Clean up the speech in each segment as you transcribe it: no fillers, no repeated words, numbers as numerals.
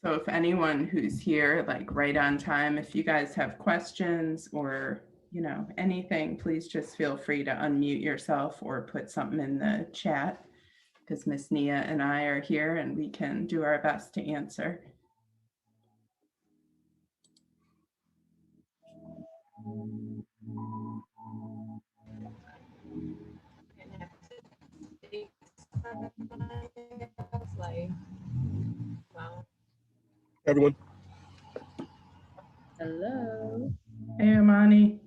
So if anyone who's here, like right on time, if you guys have questions or, anything, please just feel free to unmute yourself or put something in the chat because Miss Nia and I are here and we can do our best to answer. Everyone. Hello. Hey, Amani.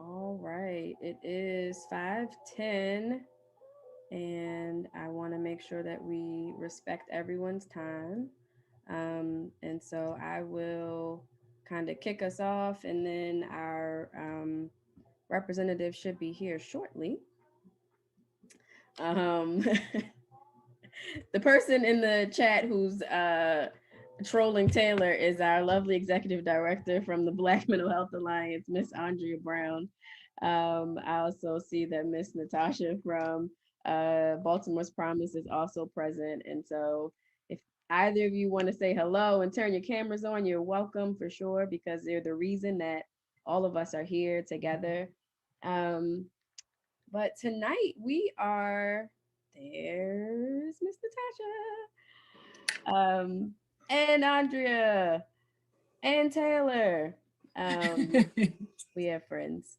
All right, it is 5:10, and I want to make sure that we respect everyone's time. And so I will kind of kick us off, and then our representative should be here shortly. Um, the person in the chat who's trolling Taylor is our lovely executive director from the Black Mental Health Alliance, Miss Andrea Brown. I also see that Miss Natasha from Baltimore's Promise is also present. And so if either of you want to say hello and turn your cameras on, you're welcome for sure, because they're the reason that all of us are here together. But tonight we are, there's Miss Natasha, and Andrea, and Taylor. We have friends.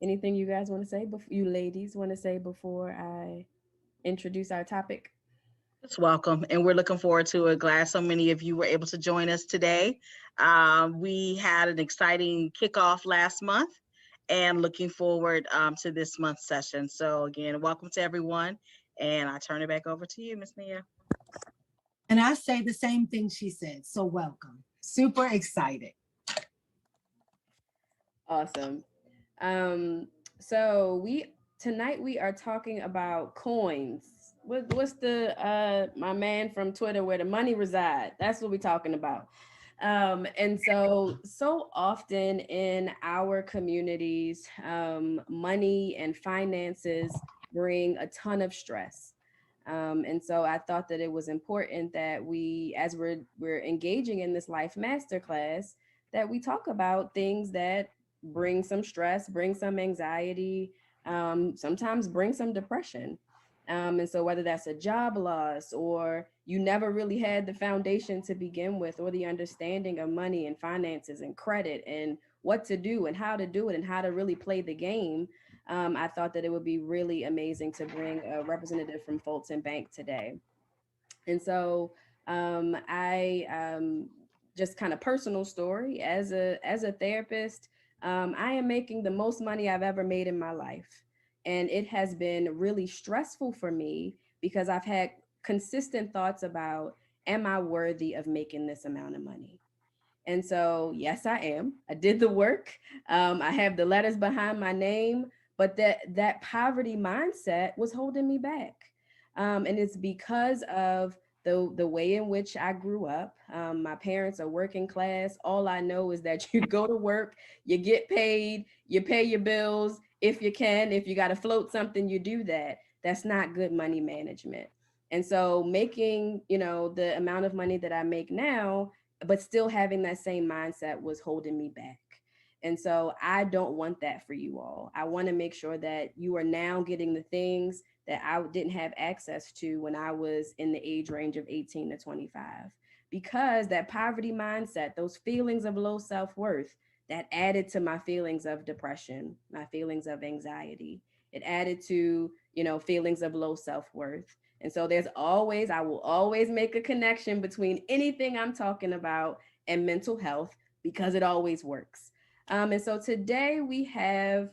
Anything you guys want to say, you ladies want to say before I introduce our topic? It's welcome, and we're looking forward to it. Glad so many of you were able to join us today. We had an exciting kickoff last month, and looking forward to this month's session. So again, welcome to everyone, and I turn it back over to you, Miss Nia. And I say the same thing she said. So welcome. Super excited. Awesome. So tonight we are talking about coins. What's the my man from Twitter, where the money reside? That's what we're talking about. And so often in our communities, money and finances bring a ton of stress. And so I thought that it was important that we, as we're engaging in this life masterclass, that we talk about things that bring some stress, bring some anxiety, sometimes bring some depression. And so whether that's a job loss, or you never really had the foundation to begin with, or the understanding of money and finances and credit and what to do and how to do it and how to really play the game, I thought that it would be really amazing to bring a representative from Fulton Bank today. And so I just kind of personal story, as a therapist, I am making the most money I've ever made in my life. And it has been really stressful for me because I've had consistent thoughts about, am I worthy of making this amount of money? And so, yes, I am. I did the work. I have the letters behind my name, but that poverty mindset was holding me back. And it's because of the way in which I grew up. My parents are working class. All I know is that you go to work, you get paid, you pay your bills if you can. If you got to float something, you do that. That's not good money management. And so making, the amount of money that I make now, but still having that same mindset was holding me back. And so I don't want that for you all. I want to make sure that you are now getting the things that I didn't have access to when I was in the age range of 18 to 25. Because that poverty mindset, those feelings of low self-worth, that added to my feelings of depression, my feelings of anxiety. It added to, feelings of low self-worth. And so I will always make a connection between anything I'm talking about and mental health because it always works. And so today we have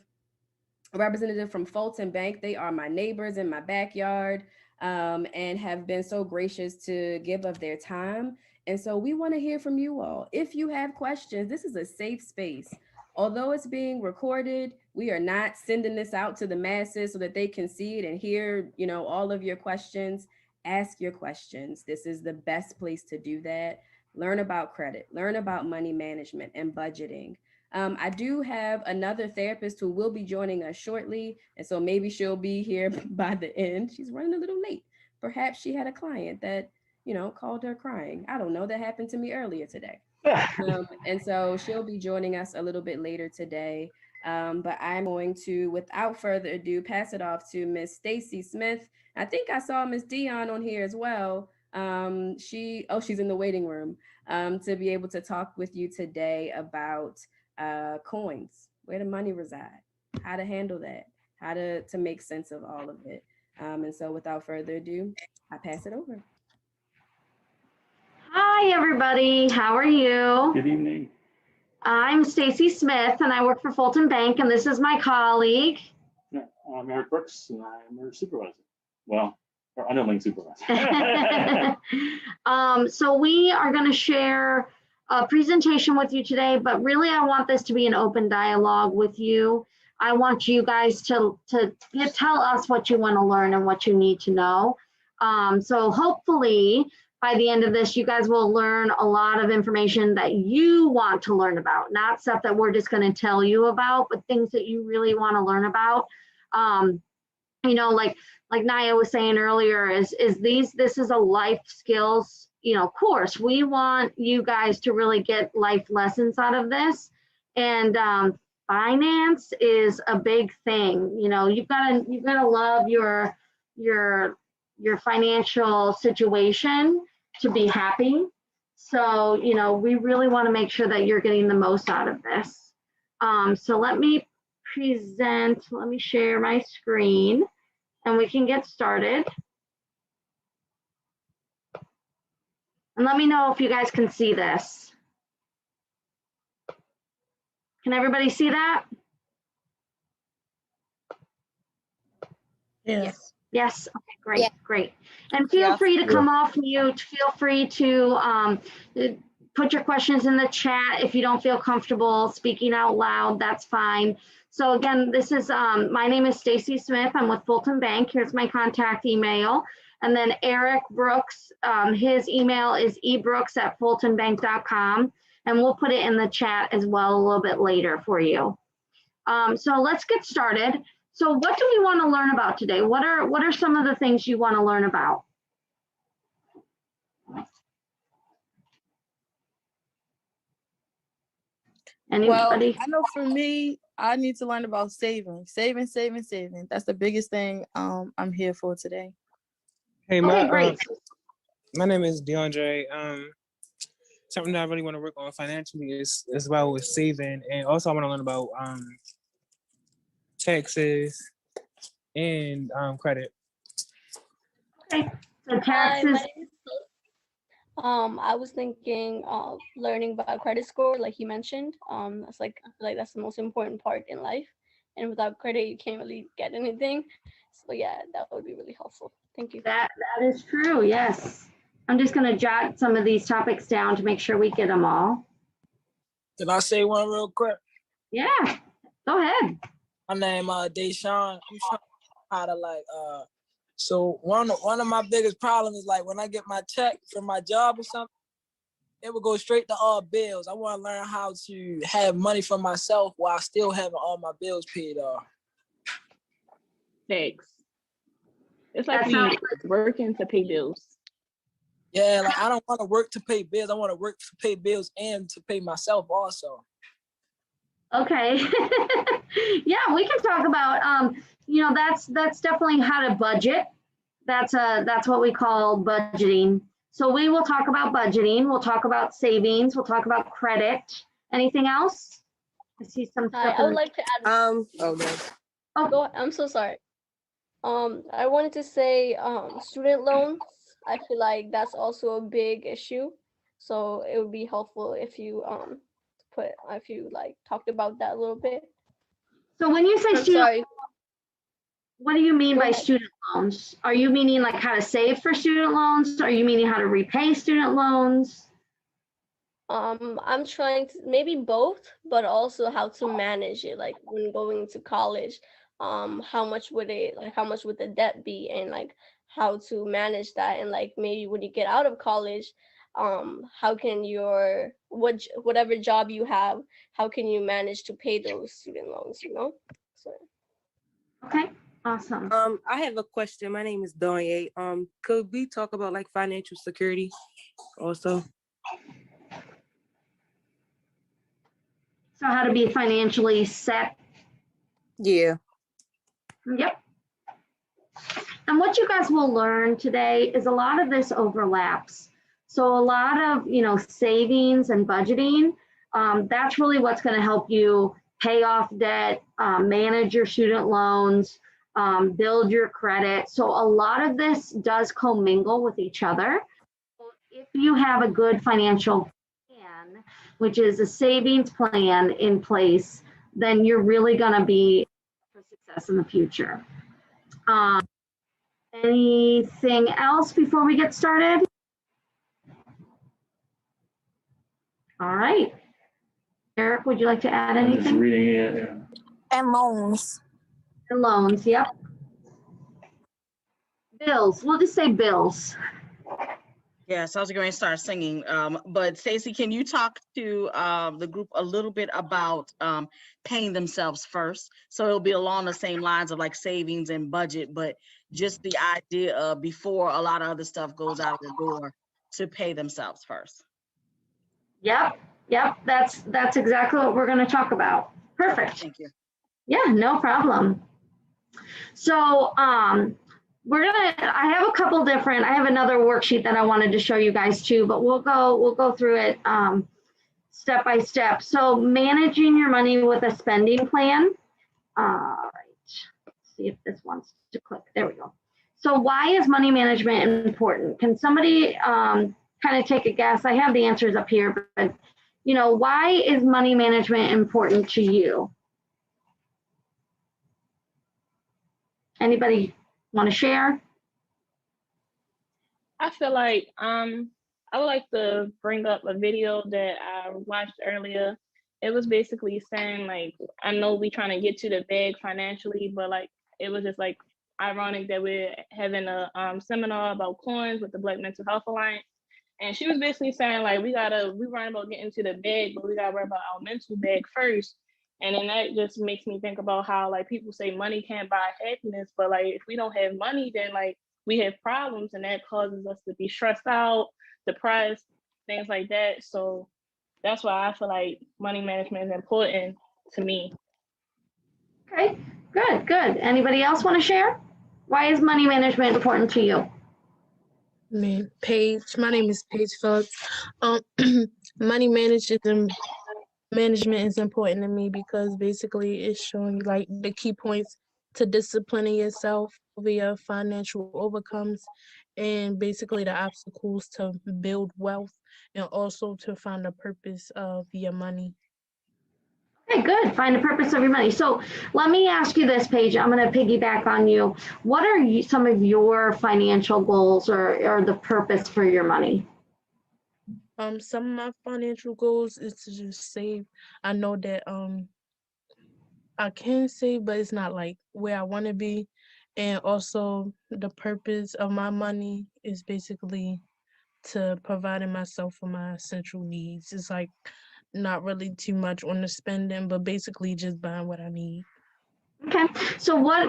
a representative from Fulton Bank. They are my neighbors in my backyard, and have been so gracious to give of their time. And so we want to hear from you all. If you have questions, this is a safe space. Although it's being recorded, we are not sending this out to the masses so that they can see it and hear, all of your questions. Ask your questions. This is the best place to do that. Learn about credit, learn about money management and budgeting. I do have another therapist who will be joining us shortly. And so maybe she'll be here by the end. She's running a little late. Perhaps she had a client that, called her crying. I don't know. That happened to me earlier today. And so she'll be joining us a little bit later today. But I'm going to, without further ado, pass it off to Miss Stacy Smith. I think I saw Miss Dion on here as well. She's in the waiting room, to be able to talk with you today about coins, where the money reside, how to handle that, how to make sense of all of it. And so without further ado, I pass it over. Hi, everybody. How are you? Good evening. I'm Stacy Smith, and I work for Fulton Bank, and this is my colleague. Yeah, I'm Eric Brooks, and I'm your supervisor. Well, our underling supervisor. So we are going to share a presentation with you today, but really I want this to be an open dialogue with you. I want you guys to tell us what you want to learn and what you need to know. So hopefully by the end of this, you guys will learn a lot of information that you want to learn about, not stuff that we're just going to tell you about, but things that you really want to learn about. Like Naya was saying earlier, this is a life skills, course. We want you guys to really get life lessons out of this. And finance is a big thing. You've got to love your financial situation to be happy. So, we really want to make sure that you're getting the most out of this. So let me share my screen and we can get started. And let me know if you guys can see this. Can everybody see that? Yes. Yes, okay, great, great. And feel free to come off mute. Feel free to put your questions in the chat. If you don't feel comfortable speaking out loud, that's fine. So again, this is, my name is Stacy Smith. I'm with Fulton Bank. Here's my contact email. And then Eric Brooks, his email is ebrooks@fultonbank.com. And we'll put it in the chat as well a little bit later for you. So let's get started. So what do we want to learn about today? What are some of the things you want to learn about? Anybody? Well, I know for me, I need to learn about saving. Saving. That's the biggest thing I'm here for today. Hey, Okay, great. My name is DeAndre. Something that I really want to work on financially is about with saving, and also I want to learn about taxes and credit. Okay, so taxes. Hi, my name is Phil. I was thinking of learning about credit score, like you mentioned. That's I feel like that's the most important part in life. And without credit, you can't really get anything. So yeah, that would be really helpful. Thank you. That is true, yes. I'm just going to jot some of these topics down to make sure we get them all. Can I say one real quick? Yeah, go ahead. My name Deshaun. I'm trying how to like so one of my biggest problems is like when I get my check from my job or something, it would go straight to all bills. I want to learn how to have money for myself while still having all my bills paid off. Thanks. It's like That we sounds working to pay bills. Yeah, like I don't want to work to pay bills. I want to work to pay bills and to pay myself also. Okay. Yeah, we can talk about, you know, that's definitely how to budget. That's what we call budgeting. So we will talk about budgeting. We'll talk about savings. We'll talk about credit. Anything else? I see some Hi, stuff. I would like to add. Oh, no. Go. I'm so sorry. I wanted to say, student loans. I feel like that's also a big issue. So it would be helpful if you talked about that a little bit. So when you say I'm student, sorry. what do you mean Go by ahead. student loans? Are you meaning like how to save for student loans? Are you meaning how to repay student loans? I'm trying to maybe both, but also how to manage it. Like when going to college, how much would the debt be, and like how to manage that, and like maybe when you get out of college, how can whatever job you have, how can you manage to pay those student loans? You know. So. Okay, awesome. I have a question. My name is Donye. Could we talk about like financial security also? So how to be financially set. Yeah. Yep. And what you guys will learn today is a lot of this overlaps. So a lot of, you know, savings and budgeting, that's really what's going to help you pay off debt, manage your student loans, build your credit. So a lot of this does commingle with each other. If you have a good financial plan, which is a savings plan in place, then you're really going to be for success in the future. Anything else before we get started? All right. Eric, would you like to add I'm just anything? reading it. And loans. And loans, yep. Bills, we'll just say bills. Yes, I was going to start singing. But Stacey, can you talk to the group a little bit about paying themselves first? So it'll be along the same lines of like savings and budget, but just the idea of before a lot of other stuff goes out the door to pay themselves first. Yep, that's exactly what we're going to talk about. Perfect. Thank you. Yeah, no problem. So I have a couple different, I have another worksheet that I wanted to show you guys too, but we'll go through it step by step. So managing your money with a spending plan. All right, let's see if this wants to click. There we go. So why is money management important? Can somebody kind of take a guess? I have the answers up here, but you know, why is money management important to you? Anybody want to share? I feel like I would like to bring up a video that I watched earlier. It was basically saying like, I know we trying to get to the bag financially, but like it was just like ironic that we're having a seminar about coins with the Black Mental Health Alliance. And she was basically saying like we worry about getting to the bag, but we gotta worry about our mental bag first. And then that just makes me think about how like people say money can't buy happiness, but like if we don't have money, then like we have problems, and that causes us to be stressed out, depressed, things like that. So that's why I feel like money management is important to me. Okay, good. Anybody else want to share? Why is money management important to you? My name is Paige Phillips. Money management is important to me because basically it's showing you like the key points to disciplining yourself over your financial overcomes, and basically the obstacles to build wealth, and also to find the purpose of your money. Okay, good. Find the purpose of your money. So let me ask you this, Paige. I'm going to piggyback on you. What are some of your financial goals or the purpose for your money? Some of my financial goals is to just save. I know that I can save, but it's not like where I want to be. And also the purpose of my money is basically to providing myself for my essential needs. It's like not really too much on the spending, but basically just buying what I need. Okay, so what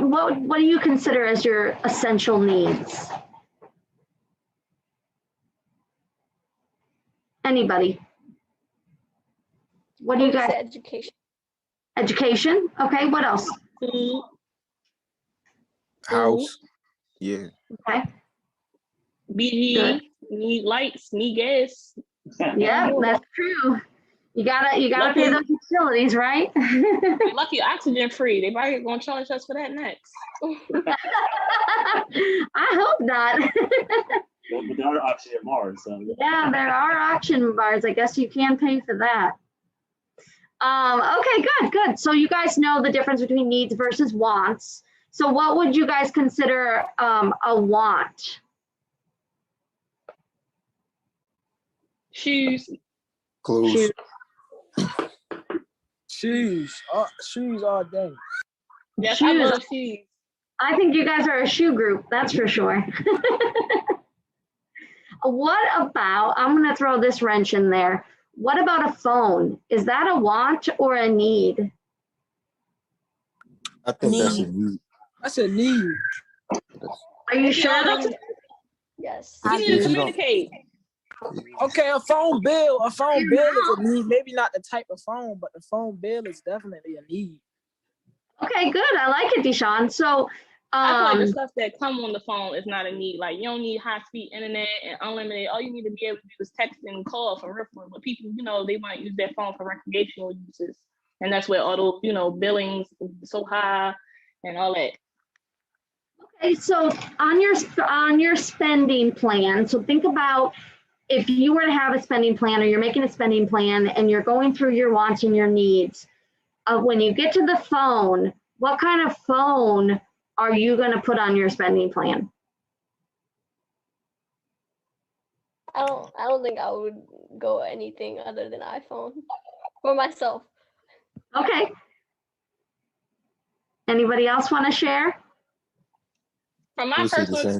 do you consider as your essential needs? Anybody? What do you guys? Education. Education. Okay. What else? Food. House. Yeah. Okay. BG, Good. need lights, need gas. Yeah, that's true. You gotta pay Lucky- those utilities, right? Lucky oxygen free. They probably gonna charge us for that next. I hope not. But there are oxygen bars. So. Yeah, there are auction bars. I guess you can pay for that. Okay, good. So you guys know the difference between needs versus wants. So what would you guys consider a want? Shoes. Clothes. Shoes all day. Yes, I Shoes. love shoes. I think you guys are a shoe group, that's for sure. What about, I'm gonna throw this wrench in there. What about a phone? Is that a want or a need? I think that's a need. That's a need. Are you sure? That's Yes. We need to If you don't- communicate. Okay, a phone bill is a need. Maybe not the type of phone, but the phone bill is definitely a need. Okay, good. I like it, Deshaun. So, I feel like the stuff that come on the phone is not a need. Like, you don't need high-speed internet and unlimited. All you need to be able to do is text and call for reference. But people, they might use their phone for recreational uses. And that's where all those, billings so high and all that. okay, so on your spending plan, so think about if you were to have a spending plan or you're making a spending plan and you're going through your wants and your needs, when you get to the phone, what kind of phone are you going to put on your spending plan? I don't think I would go anything other than iPhone for myself. Okay. Anybody else want to share? From my We say the personal same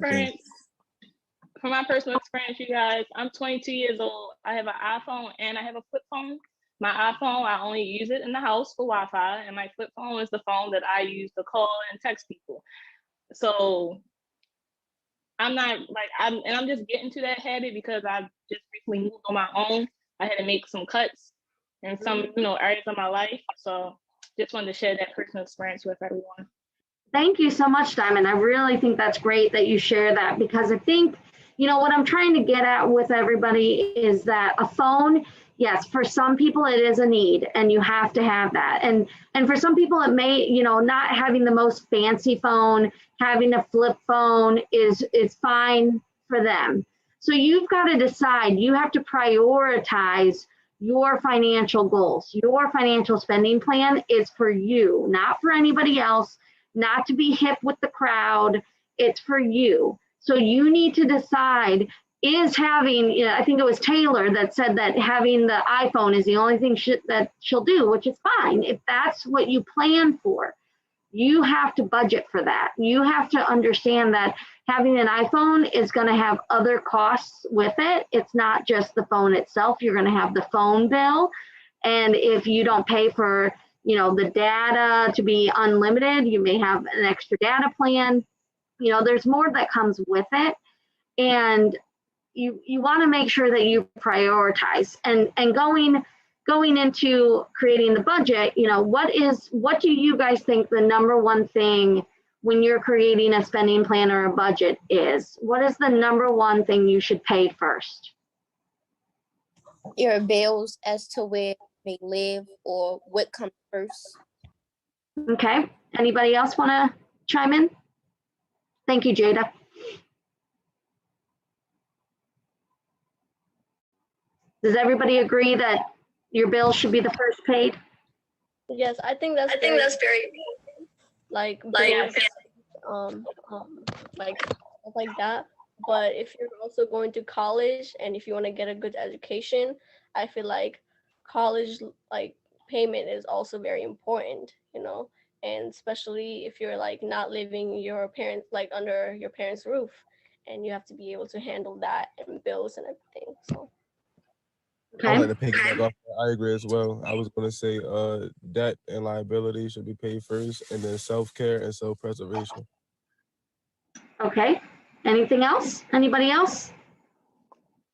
experience, you guys, I'm 22 years old. I have an iPhone and I have a flip phone. My iPhone, I only use it in the house for Wi-Fi, and my flip phone is the phone that I use to call and text people. So I'm not like, I'm just getting to that habit because I just recently moved on my own. I had to make some cuts in some, areas of my life. So just wanted to share that personal experience with everyone. Thank you so much, Diamond. I really think that's great that you share that, because I think, what I'm trying to get at with everybody is that a phone, yes, for some people it is a need and you have to have that. And for some people it may, not having the most fancy phone, having a flip phone is fine for them. So you've got to decide, you have to prioritize your financial goals. Your financial spending plan is for you, not for anybody else, not to be hip with the crowd. It's for you. So you need to decide, is having, I think it was Taylor that said that having the iPhone is the only thing that she'll do, which is fine. If that's what you plan for, you have to budget for that. You have to understand that having an iPhone is going to have other costs with it. It's not just the phone itself. You're going to have the phone bill. And if you don't pay for, the data to be unlimited, you may have an extra data plan. There's more that comes with it. And you want to make sure that you prioritize and going into creating the budget, what do you guys think the number one thing when you're creating a spending plan or a budget is? What is the number one thing you should pay first? Your bills as to where they live or what comes first. Okay. Anybody else want to chime in? Thank you, Jada. Does everybody agree that your bill should be the first paid? Yes, I think that's very like bills, like stuff like that. But if you're also going to college and if you want to get a good education, I feel like college like payment is also very important, you know, and especially if you're like not living your parents like under your parents' roof, and you have to be able to handle that and bills and everything. So I would like to piggyback off that. I agree as well. I was gonna say debt and liability should be paid first, and then self-care and self-preservation. Okay. Anything else? Anybody else?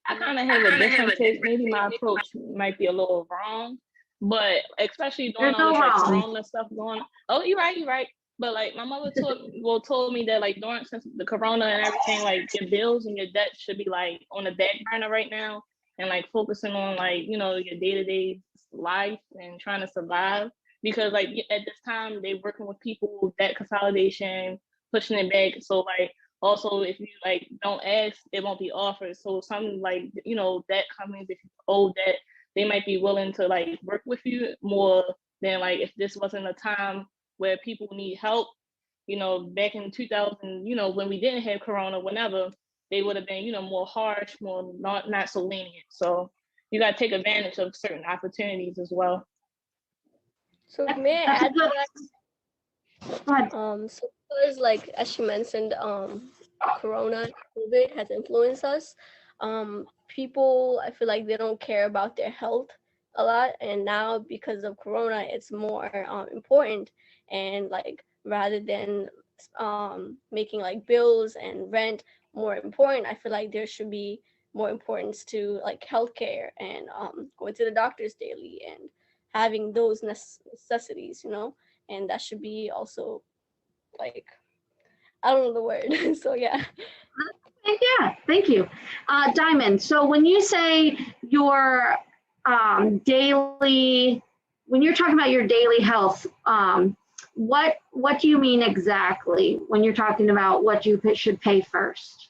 I kind of have a different take. Maybe my approach might be a little wrong, but especially during all this like corona stuff going on. Oh, you're right. But like my mother told me that like since the corona and everything, like your bills and your debt should be like on the back burner right now, and like focusing on like, you know, your day-to-day life and trying to survive. Because like at this time they working with people, debt consolidation, pushing it back. So like also if you like don't ask, it won't be offered. So some like, you know, debt companies, if you owe debt, they might be willing to like work with you more than like if this wasn't a time where people need help. You know, back in 2000, you know, when we didn't have corona, whenever, they would have been, you know, more harsh, more not so lenient. So you got to take advantage of certain opportunities as well. So may I add to that? So because like as she mentioned, Corona, COVID has influenced us. People, I feel like they don't care about their health a lot, and now because of Corona, it's more important. And like rather than making like bills and rent more important, I feel like there should be more importance to like healthcare and going to the doctors daily and having those necessities, you know, and that should be also like, I don't know the word. So yeah. Yeah, thank you. Diamond, so when you say your daily, when you're talking about your daily health, what do you mean exactly when you're talking about what you should pay first?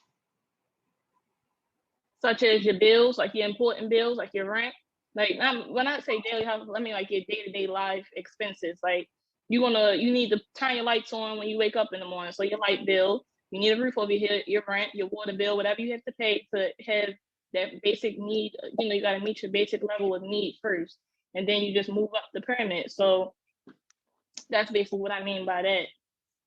Such as your bills, like your important bills, like your rent. Like when I say daily health, I mean like your day-to-day life expenses. Like you need to turn your lights on when you wake up in the morning. So your light bill, you need a roof over your rent, your water bill, whatever you have to pay to have that basic need. You know, you got to meet your basic level of need first, and then you just move up the pyramid. So that's basically what I mean by that.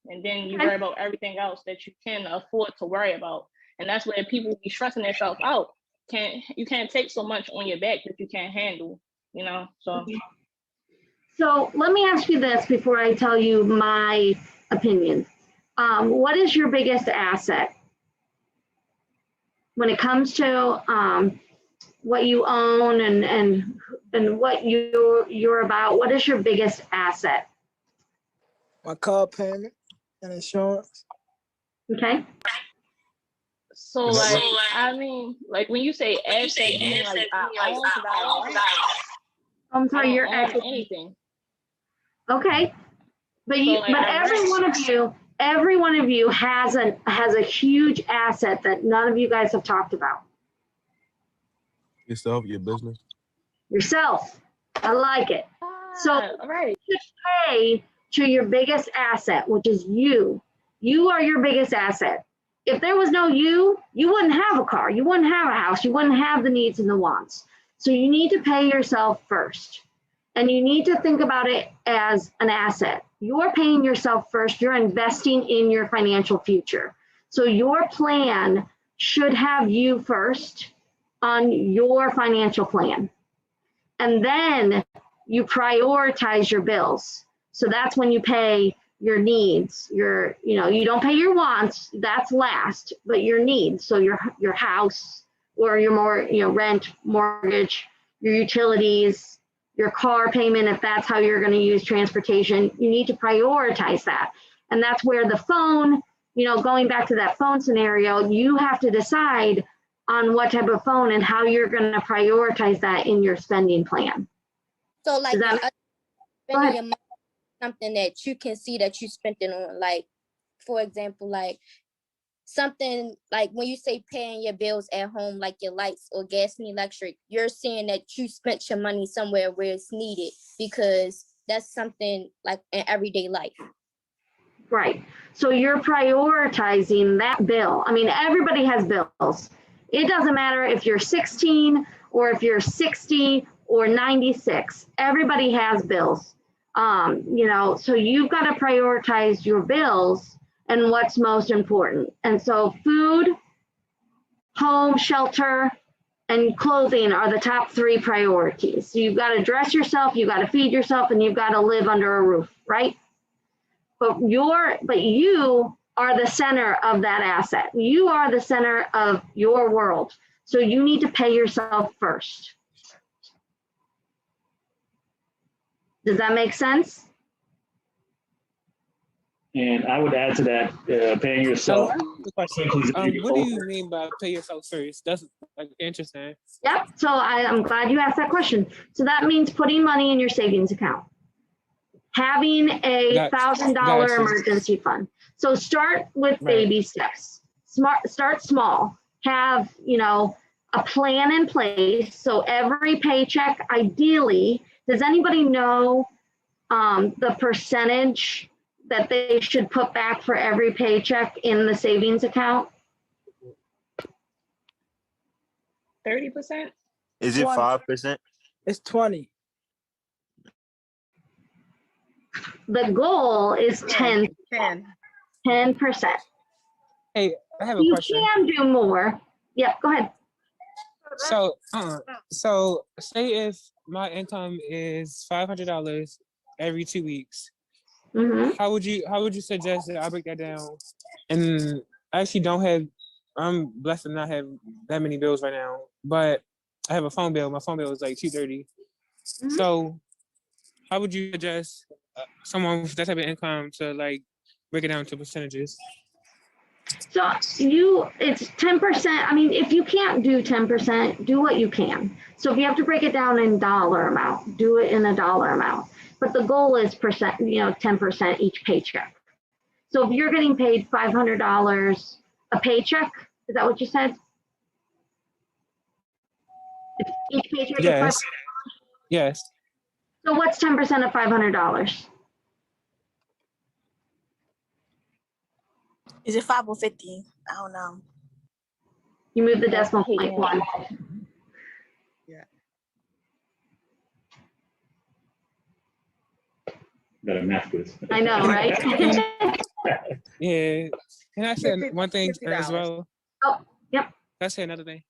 And then you worry about everything else that you can afford to worry about. And that's where people be stressing themselves out. You can't take so much on your back that you can't handle, you know? So let me ask you this before I tell you my opinion. What is your biggest asset? When it comes to what you own and what you're about, what is your biggest asset? My car payment and insurance. Okay. So like, I mean, like when you say asset, you mean like I own, because I rent. I'm sorry, you're asset anything. Okay, but So, like, every one of you has a huge asset that none of you guys have talked about. Yourself, your business. Yourself. I like it. So right. You pay to your biggest asset, which is you. You are your biggest asset. If there was no you, you wouldn't have a car, you wouldn't have a house, you wouldn't have the needs and the wants. So you need to pay yourself first. And you need to think about it as an asset. You're paying yourself first, you're investing in your financial future. So your plan should have you first on your financial plan. And then you prioritize your bills. So that's when you pay your needs, you don't pay your wants, that's last, but your needs. So your house or your rent, mortgage, your utilities, your car payment, if that's how you're going to use transportation, you need to prioritize that. And that's where the phone, going back to that phone scenario, you have to decide on what type of phone and how you're going to prioritize that in your spending plan. So like spending your money on something that you can see that you spent it on, like, for example, like something like when you say paying your bills at home, like your lights or gas and electric, you're saying that you spent your money somewhere where it's needed, because that's something like in everyday life. Right. So you're prioritizing that bill. I mean, everybody has bills. It doesn't matter if you're 16 or if you're 60 or 96. Everybody has bills. You know, so you've got to prioritize your bills and what's most important. And so food, home, shelter, and clothing are the top 3 priorities. So you've got to dress yourself, you've got to feed yourself, and you've got to live under a roof, right? But you are the center of that asset. You are the center of your world. So you need to pay yourself first. Does that make sense? And I would add to that, paying yourself. The question. What do you mean by pay yourself first? That's like interesting. Yep. So I'm glad you asked that question. So that means putting money in your savings account, having a $1,000 emergency fund. So start with baby steps. Start small. Have, you know, a plan in place. So every paycheck, ideally, does anybody know the percentage that they should put back for every paycheck in the savings account? 30%? Is it 5%? It's 20. The goal is 10%. Hey, I have a You question. can do more. Yep, go ahead. So say if my income is $500 every 2 weeks, how would you suggest that I break that down? And I actually I'm blessed to not have that many bills right now, but I have a phone bill. My phone bill is like $230. So how would you suggest someone with that type of income to like break it down to percentages? So it's 10%. I mean, if you can't do 10%, do what you can. So if you have to break it down in dollar amount, do it in a dollar amount. But the goal is 10% each paycheck. So if you're getting paid $500 a paycheck, is that what you said? If each paycheck is $500? Yes. So what's 10% of $500? Is it 5 or 50? I don't know. You move the decimal point 1. Got a math quiz. I know, right? Yeah. Can I say one thing as well? Oh, yep. Can I say another thing?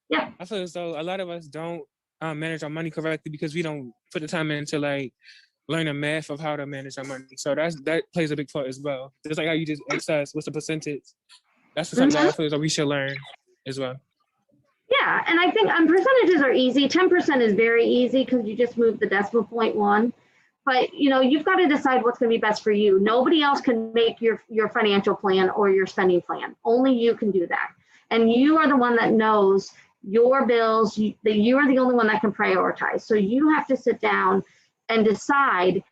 Yeah. I feel as though a lot of us don't manage our money correctly because we don't put the time in to like learn the math of how to manage our money. So that plays a big part as well. Just like how you just asked us, what's the percentage? That's something that I feel as though we should learn as well. Yeah, and I think percentages are easy. 10% is very easy because you just move the decimal point 1. But you know, you've got to decide what's going to be best for you. Nobody else can make your financial plan or your spending plan. Only you can do that. And you are the one that knows your bills, that you are the only one that can prioritize. So you have to sit down and decide,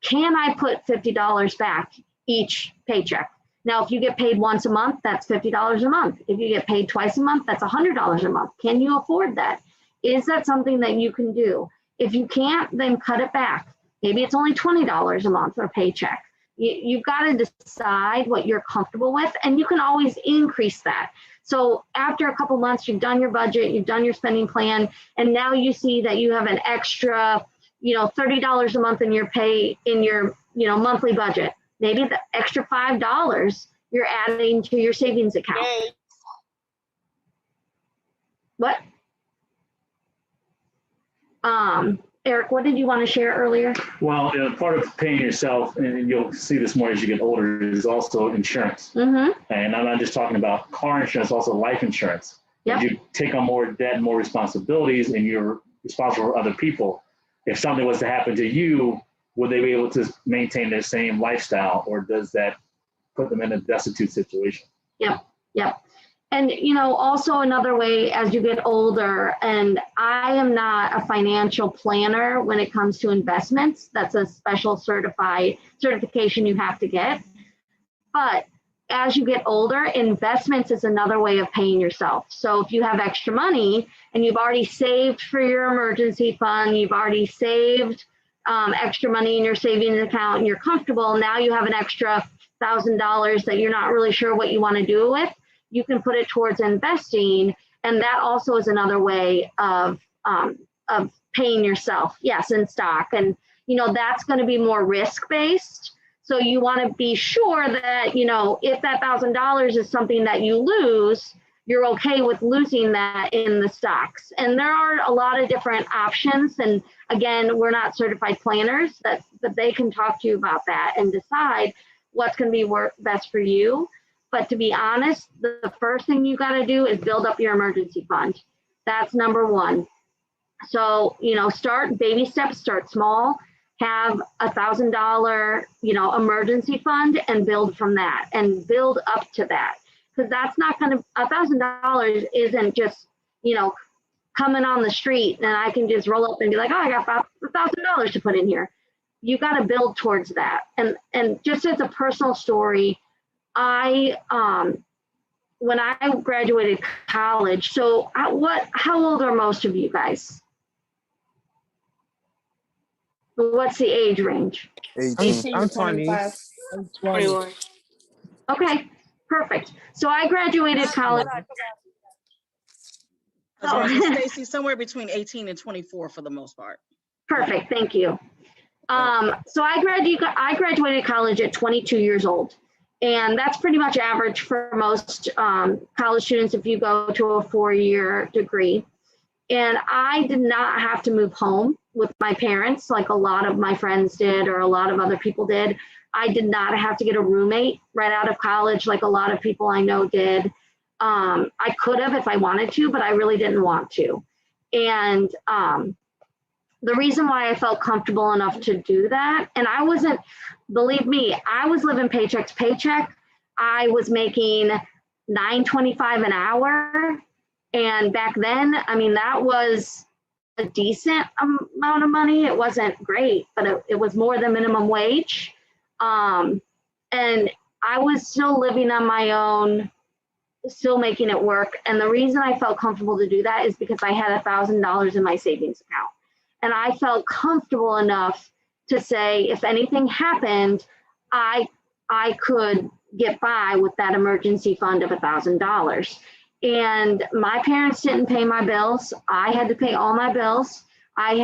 can I put $50 back each paycheck? Now, if you get paid once a month, that's $50 a month. If you get paid twice a month, that's $100 a month. Can you afford that? Is that something that you can do? If you can't, then cut it back. Maybe it's only $20 a month or paycheck. You've got to decide what you're comfortable with, and you can always increase that. So after a couple months, you've done your budget, you've done your spending plan, and now you see that you have an extra, $30 a month in your monthly budget. Maybe the extra $5 you're adding to your savings account. What? Eric, what did you want to share earlier? Well, part of paying yourself, and you'll see this more as you get older, is also insurance. And I'm not just talking about car insurance, also life insurance. Yep. You take on more debt, more responsibilities, and you're responsible for other people. If something was to happen to you, would they be able to maintain their same lifestyle, or does that put them in a destitute situation? Yep. And, also another way as you get older, and I am not a financial planner when it comes to investments. That's a special certification you have to get. But as you get older, investments is another way of paying yourself. So if you have extra money and you've already saved for your emergency fund, you've already saved extra money in your savings account, and you're comfortable, now you have an extra $1,000 that you're not really sure what you want to do with, you can put it towards investing. And that also is another way of paying yourself, yes, in stock. And, you know, that's going to be more risk-based. So you want to be sure that, you know, if that $1,000 is something that you lose, you're okay with losing that in the stocks. And there are a lot of different options. And again, we're not certified planners, but they can talk to you about that and decide what's going to be best for you. But to be honest, the first thing you got to do is build up your emergency fund. That's number one. So, you know, start baby steps, start small, have $1,000, you know, emergency fund and build from that and build up to that. Because that's not going to, $1,000 isn't just, you know, coming on the street and I can just roll up and be like, oh, I got $1,000 to put in here. You got to build towards that. And just as a personal story, when I graduated college, so how old are most of you guys? What's the age range? 18. I'm 20. 21. Okay, perfect. So I graduated college. Stacy, somewhere between 18 and 24 for the most part. Perfect, thank you. So I graduated college at 22 years old. And that's pretty much average for most college students if you go to a 4-year degree. And I did not have to move home with my parents like a lot of my friends did or a lot of other people did. I did not have to get a roommate right out of college like a lot of people I know did. I could have if I wanted to, but I really didn't want to. And the reason why I felt comfortable enough to do that, and I wasn't, believe me, I was living paycheck to paycheck. I was making $9.25 an hour. And back then, I mean, that was a decent amount of money. It wasn't great, but it was more than minimum wage. And I was still living on my own, still making it work. And the reason I felt comfortable to do that is because I had $1,000 in my savings account. And I felt comfortable enough to say, if anything happened, I could get by with that emergency fund of $1,000. And my parents didn't pay my bills. I had to pay all my bills. I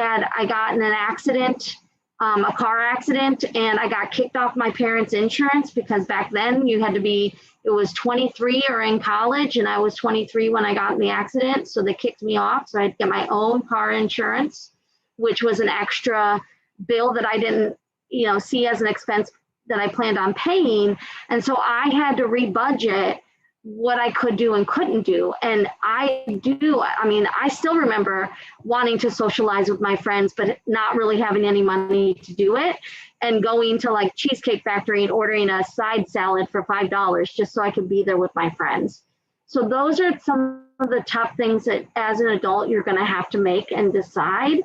got in an accident, a car accident, and I got kicked off my parents' insurance because back then you had to be, it was 23 or in college, and I was 23 when I got in the accident. So they kicked me off. So I had to get my own car insurance, which was an extra bill that I didn't, you know, see as an expense that I planned on paying. And so I had to rebudget what I could do and couldn't do. And I still remember wanting to socialize with my friends, but not really having any money to do it, and going to like Cheesecake Factory and ordering a side salad for $5 just so I could be there with my friends. So those are some of the tough things that as an adult you're going to have to make and decide.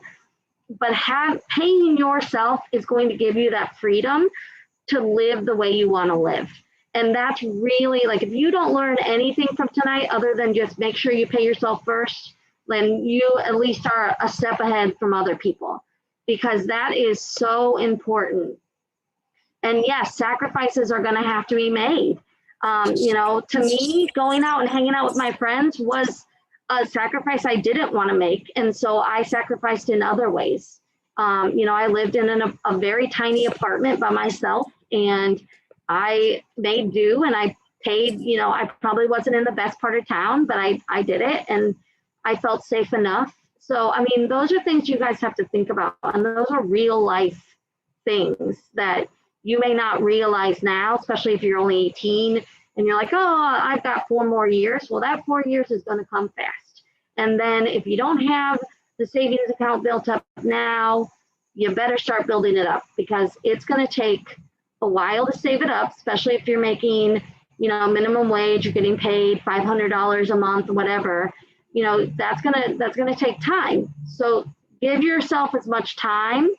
But paying yourself is going to give you that freedom to live the way you want to live. And that's really, like, if you don't learn anything from tonight other than just make sure you pay yourself first, then you at least are a step ahead from other people, because that is so important. And yes, sacrifices are going to have to be made. You know, to me, going out and hanging out with my friends was a sacrifice I didn't want to make. And so I sacrificed in other ways. You know, I lived in a very tiny apartment by myself, and I made do, and I paid, you know, I probably wasn't in the best part of town, but I did it, and I felt safe enough. So, I mean, those are things you guys have to think about. And those are real life things that you may not realize now, especially if you're only 18 and you're like, oh, I've got 4 more years. Well, that 4 years is going to come fast. And then if you don't have the savings account built up now, you better start building it up, because it's going to take a while to save it up, especially if you're making, you know, minimum wage, you're getting paid $500 a month, whatever, you know, that's gonna take time. So give yourself as much time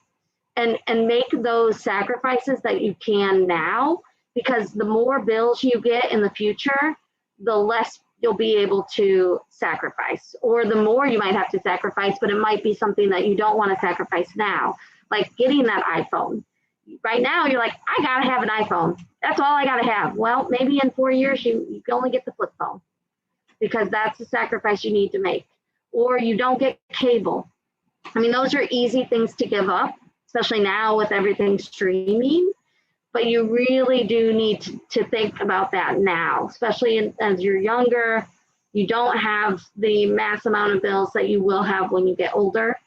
and make those sacrifices that you can now, because the more bills you get in the future, the less you'll be able to sacrifice, or the more you might have to sacrifice, but it might be something that you don't want to sacrifice now, like getting that iPhone. right now you're like, I gotta have an iPhone. That's all I gotta have. Well, maybe in 4 years you can only get the flip phone because that's the sacrifice you need to make. Or you don't get cable. I mean, those are easy things to give up, especially now with everything streaming. But you really do need to think about that now, especially as you're younger. You don't have the mass amount of bills that you will have when you get older.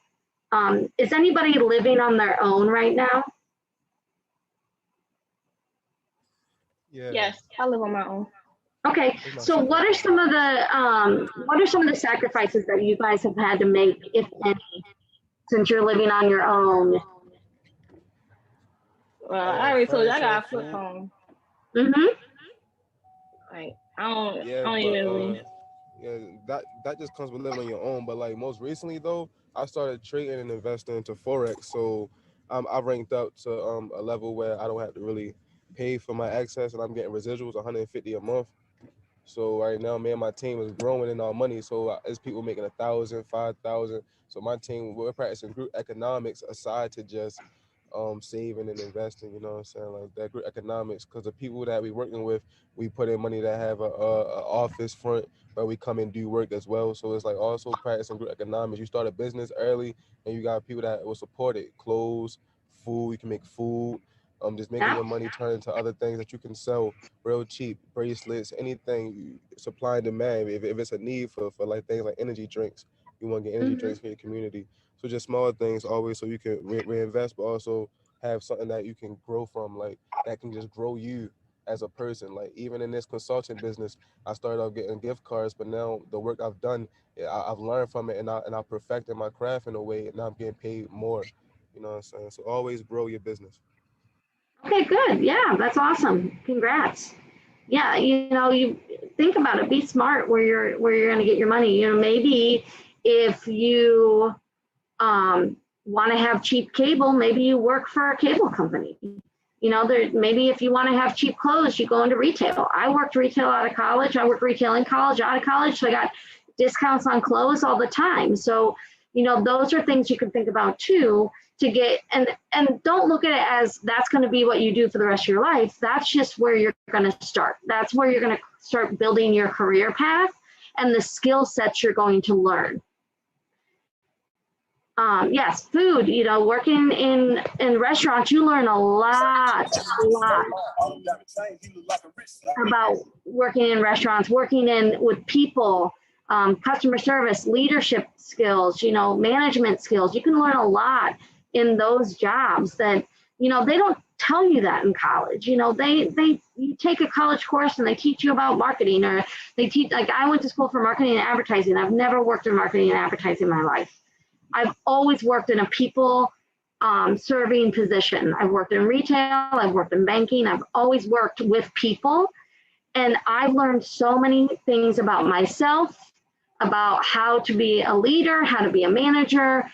Is anybody living on their own right now? Yeah. Yes, I live on my own. Okay, so what are some of the sacrifices that you guys have had to make, if any, since you're living on your own? Well, I already told you I got a flip phone. Like I don't really. Yeah, that just comes with living on your own. But like most recently though, I started trading and investing into Forex. So I ranked up to a level where I don't have to really pay for my access, and I'm getting residuals, $150 a month. So right now, me and my team is growing in our money. So there's people making 1,000, 5,000. So my team, we're practicing group economics aside to just saving and investing. You know what I'm saying? Like that group economics, because the people that we working with, we put in money that have a office front, but we come and do work as well. So it's like also practicing group economics. You start a business early, and you got people that will support it. Clothes, food. You can make food. Just making your money turn into other things that you can sell real cheap, bracelets, anything, supply and demand. If it's a need for like things like energy drinks, you want to get energy drinks for your community. So just small things always so you can reinvest, but also have something that you can grow from, like that can just grow you as a person. Like even in this consulting business, I started off getting gift cards, but now the work I've done, I've learned from it, and I perfected my craft in a way, and now I'm getting paid more. You know what I'm saying? So always grow your business. Okay, good. Yeah, that's awesome. Congrats. Yeah, you think about it. Be smart where you're going to get your money. Maybe if you want to have cheap cable, maybe you work for a cable company. Maybe if you want to have cheap clothes, you go into retail. I worked retail out of college. I worked retail in college, out of college. So I got discounts on clothes all the time. So, those are things you can think about too. To get and don't look at it as that's going to be what you do for the rest of your life. That's just where you're going to start. That's where you're going to start building your career path and the skill sets you're going to learn. Yes, food. Working in restaurants, you learn a lot about working in restaurants, working with people, customer service, leadership skills, management skills. You can learn a lot in those jobs that, they don't tell you that in college. You take a college course and they teach you about marketing, or they teach, like I went to school for marketing and advertising. I've never worked in marketing and advertising in my life. I've always worked in a people serving position. I've worked in retail, I've worked in banking. I've always worked with people, and I've learned so many things about myself, about how to be a leader, how to be a manager,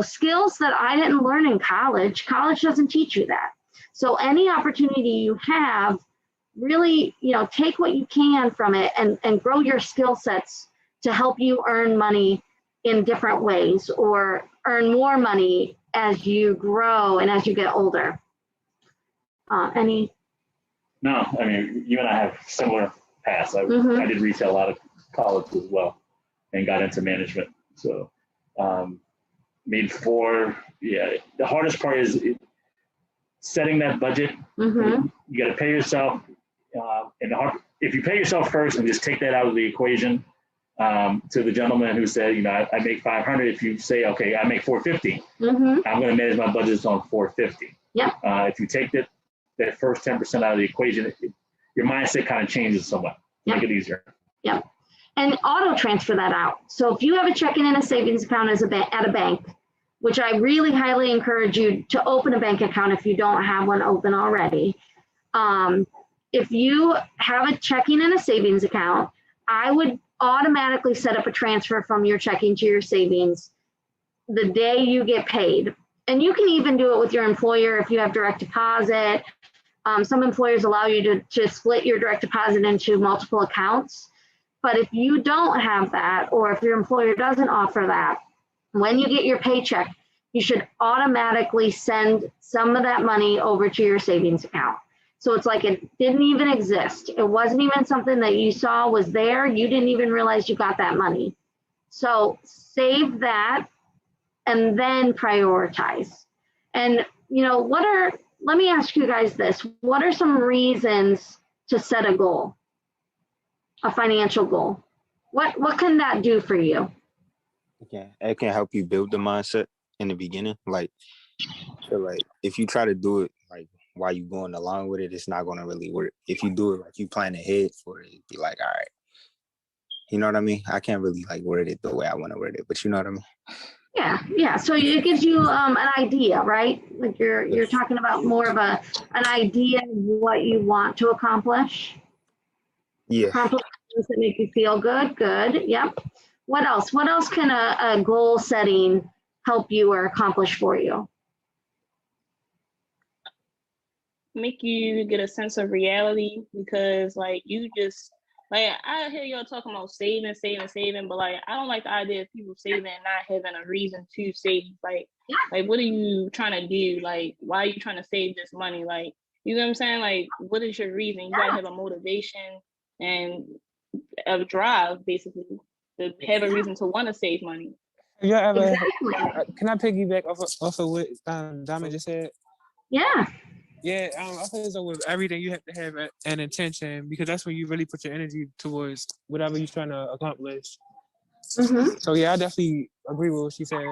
skills that I didn't learn in college. College doesn't teach you that. So any opportunity you have, really, take what you can from it and grow your skill sets to help you earn money in different ways, or earn more money as you grow and as you get older. Any? No, I mean, you and I have similar paths. I did retail out of college as well and got into management. So, the hardest part is setting that budget. You got to pay yourself. If you pay yourself first and just take that out of the equation, to the gentleman who said, I make 500. If you say, okay, I make 450, I'm going to manage my budgets on 450. Yeah. If you take that first 10% out of the equation, your mindset kind of changes somewhat. Make it easier. Yeah. And auto transfer that out. So if you have a checking and a savings account at a bank, which I really highly encourage you to open a bank account if you don't have one open already. If you have a checking and a savings account, I would automatically set up a transfer from your checking to your savings the day you get paid. And you can even do it with your employer if you have direct deposit. Some employers allow you to split your direct deposit into multiple accounts. But if you don't have that, or if your employer doesn't offer that, when you get your paycheck, you should automatically send some of that money over to your savings account. So it's like it didn't even exist. It wasn't even something that you saw was there. You didn't even realize you got that money. So save that and then prioritize. And let me ask you guys this. What are some reasons to set a goal, a financial goal? What can that do for you? Yeah, it can help you build the mindset in the beginning. Like, so like if you try to do it like while you going along with it, it's not gonna really work. If you do it like you plan ahead for it, it'd be like, all right. You know what I mean? I can't really like word it the way I want to word it, but you know what I mean? Yeah. So it gives you an idea, right? Like you're talking about more of an idea of what you want to accomplish. Yeah. Accomplish things that make you feel good. Good. Yep. What else? What else can a goal setting help you or accomplish for you? Make you get a sense of reality, because like you just like, I hear y'all talking about saving, but like I don't like the idea of people saving and not having a reason to save. Like what are you trying to do? Like, why are you trying to save this money? Like, you know what I'm saying? Like, what is your reason? You gotta have a motivation and a drive, basically, to have a reason to want to save money. Have you ever? Can I piggyback off of what Diamond just said? Yeah. Yeah, I feel as though with everything you have to have an intention, because that's when you really put your energy towards whatever you're trying to accomplish. Mm-hmm. So yeah, I definitely agree with what she said.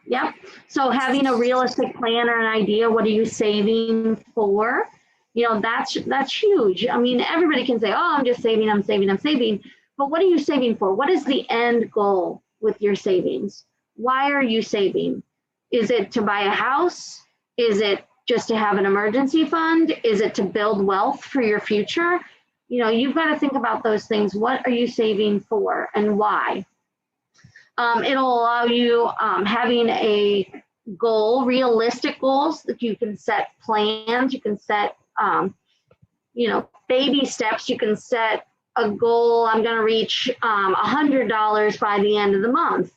Yep. So having a realistic plan or an idea, what are you saving for? That's huge. I mean, everybody can say, oh, I'm just saving, I'm saving. But what are you saving for? What is the end goal with your savings? Why are you saving? Is it to buy a house? Is it just to have an emergency fund? Is it to build wealth for your future? You've got to think about those things. What are you saving for and why? It'll allow you having a goal, realistic goals that you can set plans. You can set, baby steps. You can set a goal. I'm going to reach $100 by the end of the month.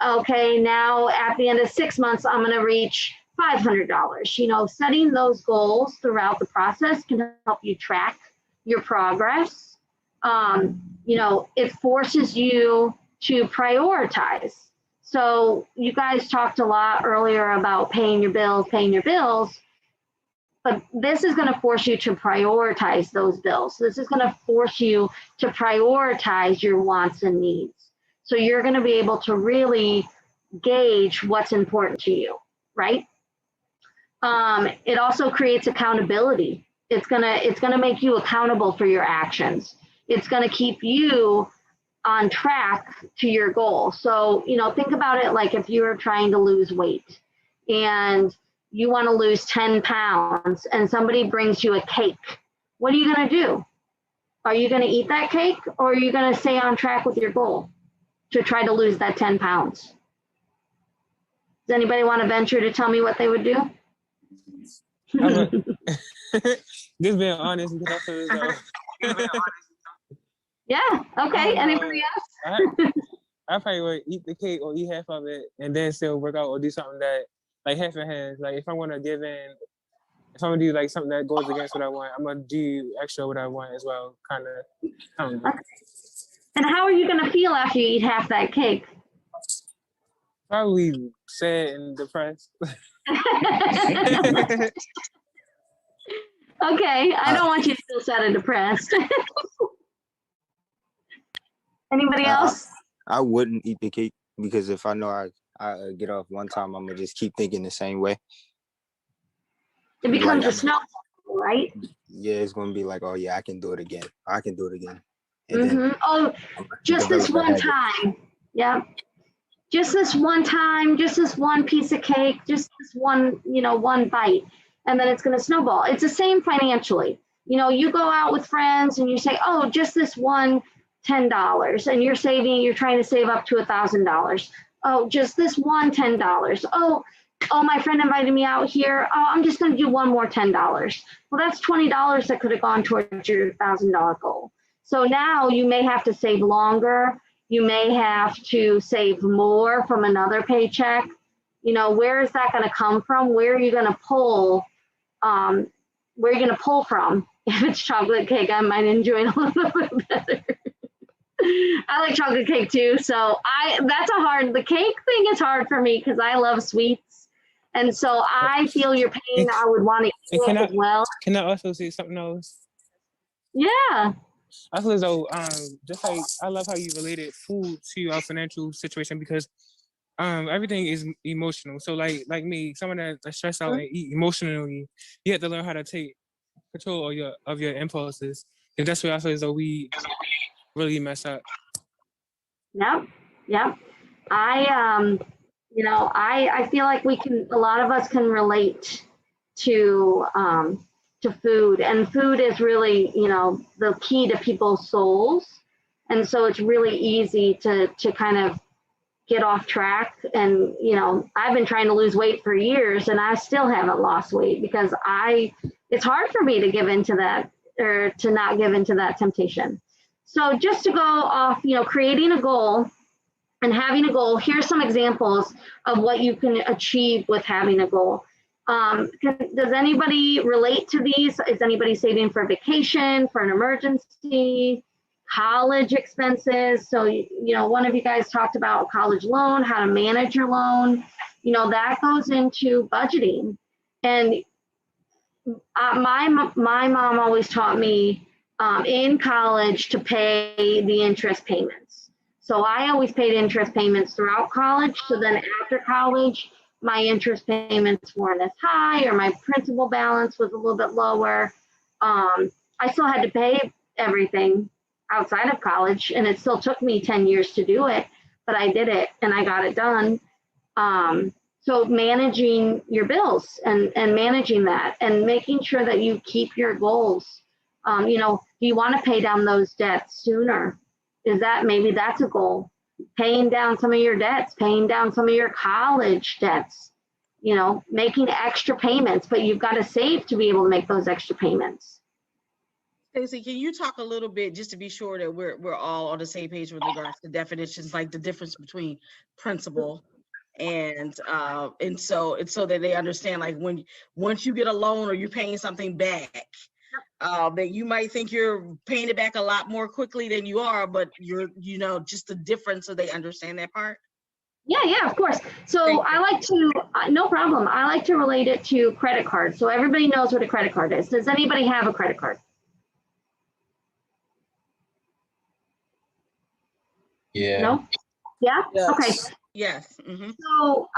Okay, now at the end of 6 months, I'm going to reach $500. Setting those goals throughout the process can help you track your progress. It forces you to prioritize. So you guys talked a lot earlier about paying your bills, but this is going to force you to prioritize those bills. This is going to force you to prioritize your wants and needs. So you're going to be able to really gauge what's important to you, right? It also creates accountability. It's gonna make you accountable for your actions. It's gonna keep you on track to your goal. So, think about it like if you're trying to lose weight and you want to lose 10 pounds and somebody brings you a cake. What are you gonna do? Are you gonna eat that cake, or are you gonna stay on track with your goal to try to lose that 10 pounds? Does anybody want to venture to tell me what they would do? Just being honest, because I feel as though. Yeah. Okay. Anybody else? I probably would eat the cake or eat half of it and then still work out or do something that like half and half. Like if I want to give in, if I'm gonna do like something that goes against what I want, I'm gonna do extra what I want as well. Kind of. Okay. And how are you gonna feel after you eat half that cake? Probably sad and depressed. Okay, I don't want you to feel sad and depressed. Anybody else? I wouldn't eat the cake because if I know I get off one time, I'm gonna just keep thinking the same way. It becomes a snowball, right? Yeah, it's gonna be like, oh yeah, I can do it again. I can do it again. Mm-hmm. Oh, just this one time. Yeah. Just this one time, just this one piece of cake, just this one, one bite. And then it's going to snowball. It's the same financially. You go out with friends and you say, oh, just this one $10. And you're trying to save up to $1,000. Oh, just this one $10. Oh, my friend invited me out here. Oh, I'm just going to do one more $10. Well, that's $20 that could have gone towards your $1,000 goal. So now you may have to save longer You may have to save more from another paycheck. You know, where is that going to come from? Where are you going to pull? Where are you going to pull from? If it's chocolate cake, I might enjoy it a little bit better. I like chocolate cake too, so the cake thing is hard for me because I love sweets, and so I feel your pain. I would want to eat it as well. Can I also say something else? Yeah. I feel as though just like I love how you related food to your financial situation because everything is emotional. So like me, someone that's stressed out and eat emotionally, you have to learn how to take control of your impulses. And that's where I feel as though we really mess up. Yep. I feel like a lot of us can relate to food, and food is really, the key to people's souls. And so it's really easy to kind of get off track. And, I've been trying to lose weight for years and I still haven't lost weight because it's hard for me to give into that, or to not give into that temptation. So just to go off, creating a goal and having a goal, here's some examples of what you can achieve with having a goal. Does anybody relate to these? Is anybody saving for vacation, for an emergency, college expenses? So, one of you guys talked about college loan, how to manage your loan. That goes into budgeting. And my mom always taught me in college to pay the interest payments. So I always paid interest payments throughout college. So then after college, my interest payments weren't as high, or my principal balance was a little bit lower. I still had to pay everything outside of college, and it still took me 10 years to do it, but I did it and I got it done. So managing your bills and managing that and making sure that you keep your goals. Do you want to pay down those debts sooner? Maybe that's a goal. Paying down some of your debts, paying down some of your college debts, making extra payments, but you've got to save to be able to make those extra payments. Stacey, can you talk a little bit, just to be sure that we're all on the same page with regards to definitions, like the difference between principal and so that they understand, like, once you get a loan or you're paying something back, that you might think you're paying it back a lot more quickly than you are, but you're, just the difference, so they understand that part? Yeah, of course. So I like to, no problem. I like to relate it to credit cards. So everybody knows what a credit card is. Does anybody have a credit card? Yeah. No? Yeah? Yes. Okay. Yes. Mm-hmm. So,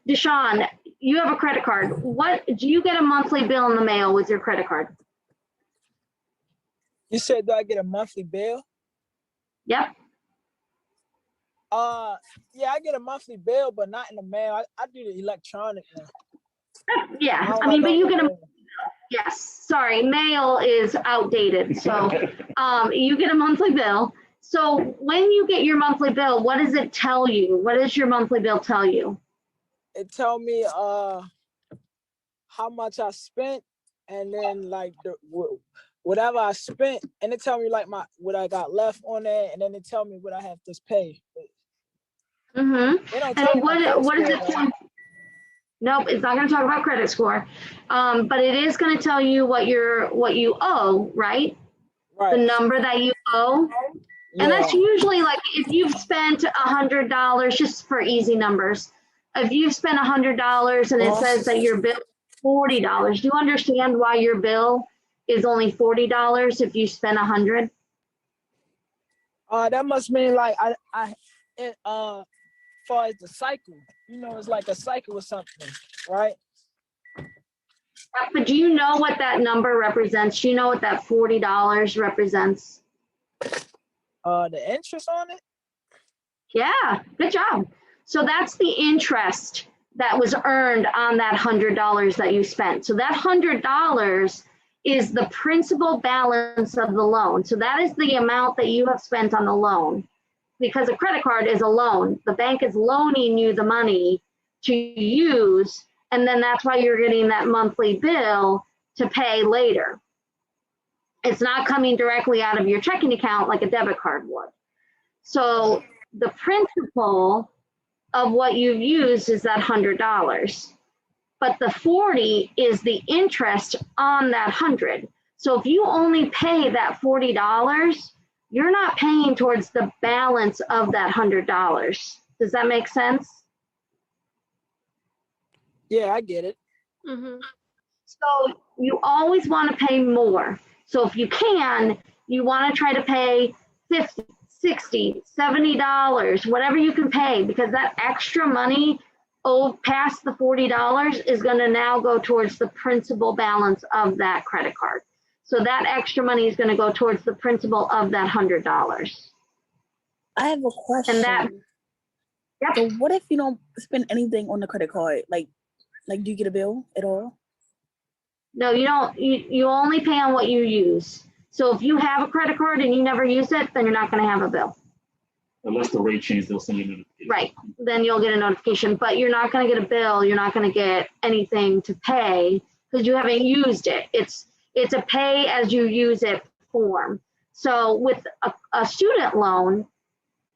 Deshaun, you have a credit card. What do you get a monthly bill in the mail with your credit card? You said, do I get a monthly bill? Yep. Yeah, I get a monthly bill, but not in the mail. I do the electronic now. Yeah, I mean, but you get a, yes, sorry, mail is outdated. So you get a monthly bill. So when you get your monthly bill, what does it tell you? What does your monthly bill tell you? It tell me how much I spent, and then like whatever I spent, and it tell me like what I got left on there, and then it tell me what I have to pay. Mm-hmm. They don't tell And what is score, it? Right? Nope, it's not going to talk about credit score, but it is going to tell you what you owe, right? Right. The number that you owe. And that's usually like if you've spent $100, just for easy numbers, if you've spent $100 and it says that your bill is $40, do you understand why your bill is only $40 if you spend $100? That must mean like far as the cycle, it's like a cycle or something, right? But do you know what that number represents? Do you know what that $40 represents? The interest on it? Yeah, good job. So that's the interest that was earned on that $100 that you spent. So that $100 is the principal balance of the loan. So that is the amount that you have spent on the loan, because a credit card is a loan. The bank is loaning you the money to use, and then that's why you're getting that monthly bill to pay later. It's not coming directly out of your checking account like a debit card would. So the principal of what you've used is that $100. But the 40 is the interest on that 100. So if you only pay that $40, you're not paying towards the balance of that $100. Does that make sense? Yeah, I get it. So you always want to pay more. So if you can, you want to try to pay $50, $60, $70, whatever you can pay, because that extra money past the $40 is going to now go towards the principal balance of that credit card. So that extra money is going to go towards the principal of that $100. I have a question. And that, yep. So what if you don't spend anything on the credit card? Like do you get a bill at all? No, you don't. You only pay on what you use. So if you have a credit card and you never use it, then you're not going to have a bill. Unless the rate changes, they'll send you a notification. Right. Then you'll get a notification, but you're not going to get a bill. You're not going to get anything to pay because you haven't used it. It's a pay as you use it form. So with a student loan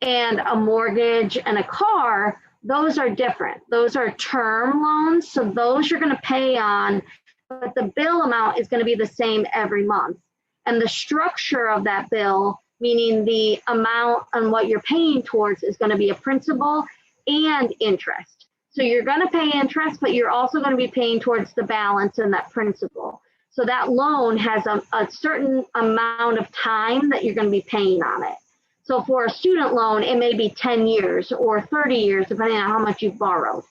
and a mortgage and a car, those are different. Those are term loans. So those you're going to pay on, but the bill amount is going to be the same every month. And the structure of that bill, meaning the amount on what you're paying towards, is going to be a principal and interest. So you're going to pay interest, but you're also going to be paying towards the balance in that principal. So that loan has a certain amount of time that you're going to be paying on it. So for a student loan, it may be 10 years or 30 years, depending on how much you've borrowed.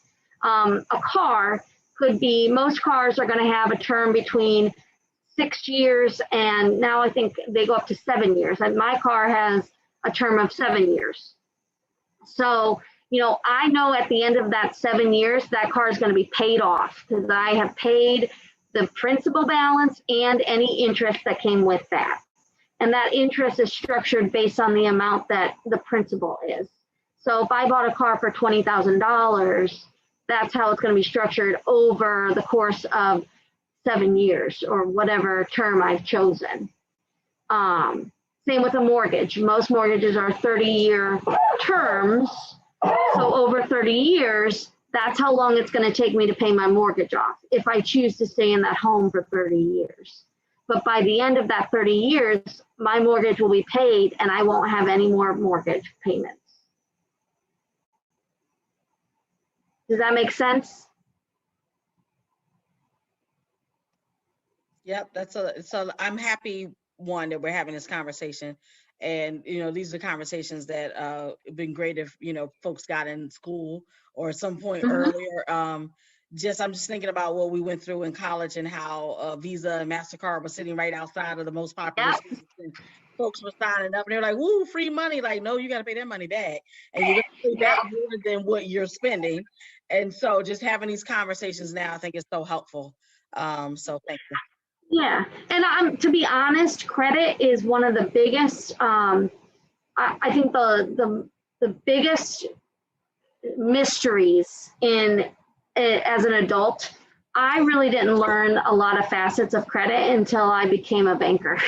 A car could be, most cars are going to have a term between 6 years, and now I think they go up to 7 years. And my car has a term of 7 years. So, I know at the end of that 7 years, that car is going to be paid off because I have paid the principal balance and any interest that came with that. And that interest is structured based on the amount that the principal is. So if I bought a car for $20,000, that's how it's going to be structured over the course of 7 years or whatever term I've chosen. Same with a mortgage. Most mortgages are 30-year terms. So over 30 years, that's how long it's going to take me to pay my mortgage off if I choose to stay in that home for 30 years. But by the end of that 30 years, my mortgage will be paid and I won't have any more mortgage payments. Does that make sense? Yep, I'm happy, one, that we're having this conversation. And, these are conversations that have been great if, folks got in school or at some point earlier. I'm just thinking about what we went through in college and how Visa and MasterCard was sitting right outside of the most popular schools. And folks were signing up and they're like, woo, free money. Like, no, you got to pay that money back. And you're going to pay back more than what you're spending. And so just having these conversations now, I think is so helpful. So thank you. Yeah, and to be honest, credit is one of the biggest. I think the biggest mysteries as an adult. I really didn't learn a lot of facets of credit until I became a banker,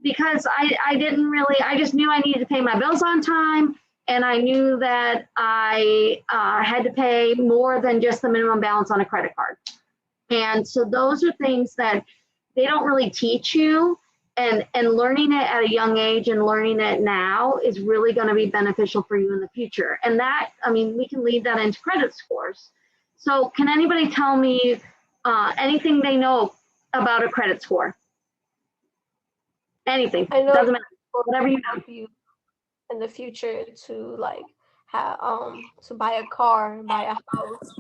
because I didn't really. I just knew I needed to pay my bills on time, and I knew that I had to pay more than just the minimum balance on a credit card. And so those are things that they don't really teach you, and learning it at a young age and learning it now is really going to be beneficial for you in the future. And that, we can lead that into credit scores. So can anybody tell me anything they know about a credit score? Anything, I know doesn't matter, whatever you know. In the future to to buy a car, buy a house,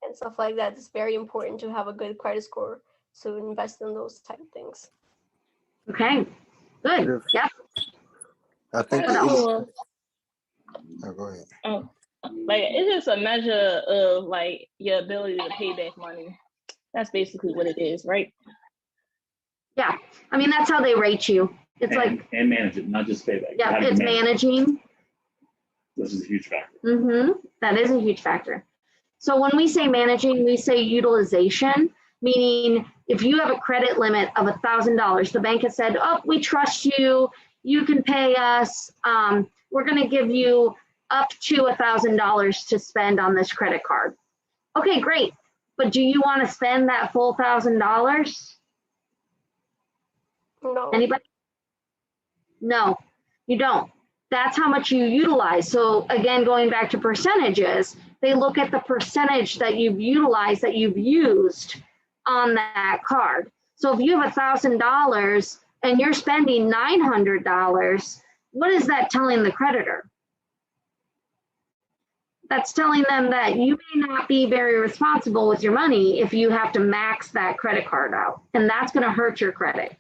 and stuff like that. It's very important to have a good credit score to invest in those type of things. Okay, good. Yep. I think Cool. go ahead. It's just a measure of your ability to pay back money. That's basically what it is, right? Yeah, that's how they rate you. It's and manage it, not just pay back. Yeah, it's managing. This is a huge factor. That is a huge factor. So when we say managing, we say utilization, meaning if you have a credit limit of $1,000, the bank has said, oh, we trust you, you can pay us, we're gonna give you up to $1,000 to spend on this credit card. Okay, great. But do you want to spend that full $1,000? No. Anybody? No, you don't. That's how much you utilize. So again, going back to percentages, they look at the percentage that you've utilized, that you've used on that card. So if you have $1,000 and you're spending $900, what is that telling the creditor? That's telling them that you may not be very responsible with your money if you have to max that credit card out. And that's going to hurt your credit.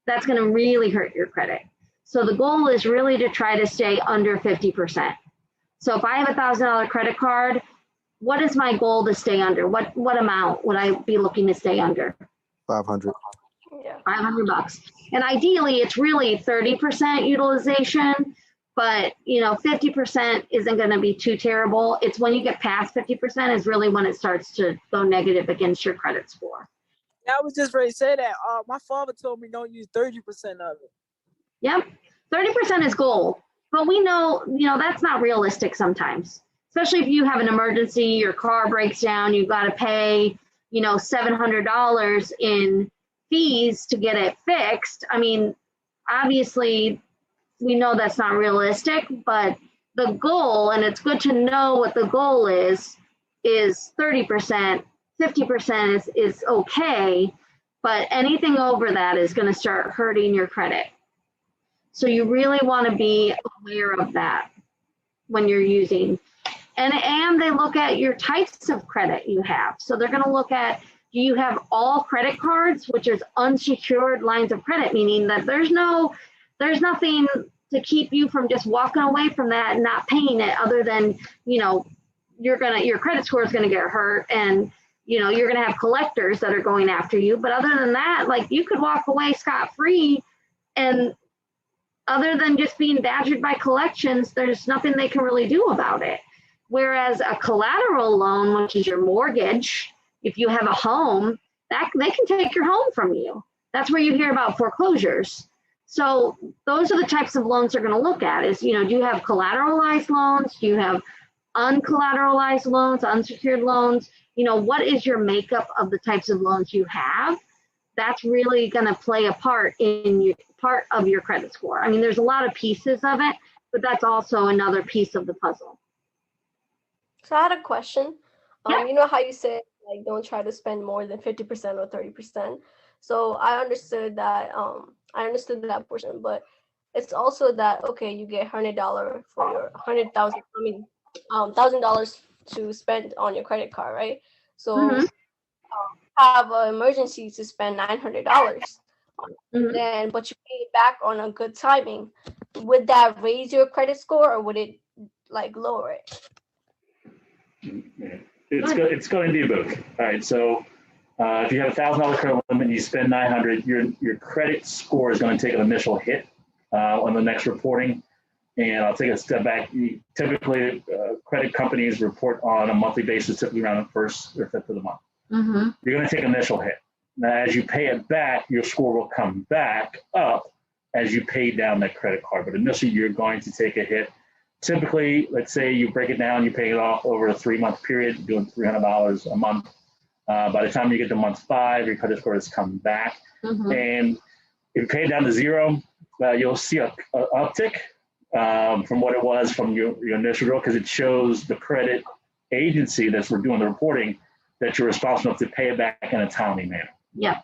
That's going to really hurt your credit. So the goal is really to try to stay under 50%. So if I have $1,000 credit card, what is my goal to stay under? What amount would I be looking to stay under? 500. Yeah. $500. And ideally, it's really 30% utilization, but 50% isn't going to be too terrible. It's when you get past 50% is really when it starts to go negative against your credit score. Yeah, I was just ready to say that. My father told me don't use 30% of it. Yep, 30% is goal, but we know, that's not realistic sometimes, especially if you have an emergency, your car breaks down, you've got to pay, $700 in fees to get it fixed. I mean, obviously, we know that's not realistic, but the goal, and it's good to know what the goal is 30%, 50% is okay, but anything over that is going to start hurting your credit. So you really want to be aware of that when you're using. And they look at your types of credit you have. So they're going to look at, do you have all credit cards, which is unsecured lines of credit, meaning that there's nothing to keep you from just walking away from that and not paying it, other than, your credit score is going to get hurt, and you're going to have collectors that are going after you. But other than that, like, you could walk away scot-free, and other than just being badgered by collections, there's nothing they can really do about it. Whereas a collateral loan, which is your mortgage, if you have a home, that they can take your home from you. That's where you hear about foreclosures. So those are the types of loans they're going to look at is, do you have collateralized loans? Do you have uncollateralized loans, unsecured loans? What is your makeup of the types of loans you have? That's really going to play a part in part of your credit score. I mean, there's a lot of pieces of it, but that's also another piece of the puzzle. So I had a question. Yeah. You know how you said, like, don't try to spend more than 50% or 30%. So I understood that. I understood that portion, but it's also that, okay, you get $100 for your $1,000 to spend on your credit card, right? So have an emergency to spend $900, then but you pay it back on a good timing. Would that raise your credit score, or would it like lower it? It's going to do both. All right, so if you have $1,000 credit limit and you spend $900, your credit score is going to take an initial hit on the next reporting. And I'll take a step back. Typically, credit companies report on a monthly basis, typically around the 1st or 5th of the month. You're going to take an initial hit. Now, as you pay it back, your score will come back up as you pay down that credit card. But initially, you're going to take a hit. Typically, let's say you break it down, you pay it off over a 3-month period, doing $300 a month. By the time you get to month 5, your credit score has come back. And if you pay it down to 0, you'll see an uptick from what it was from your initial bill, because it shows the credit agency that's doing the reporting that you're responsible to pay it back in a timely manner. Yeah.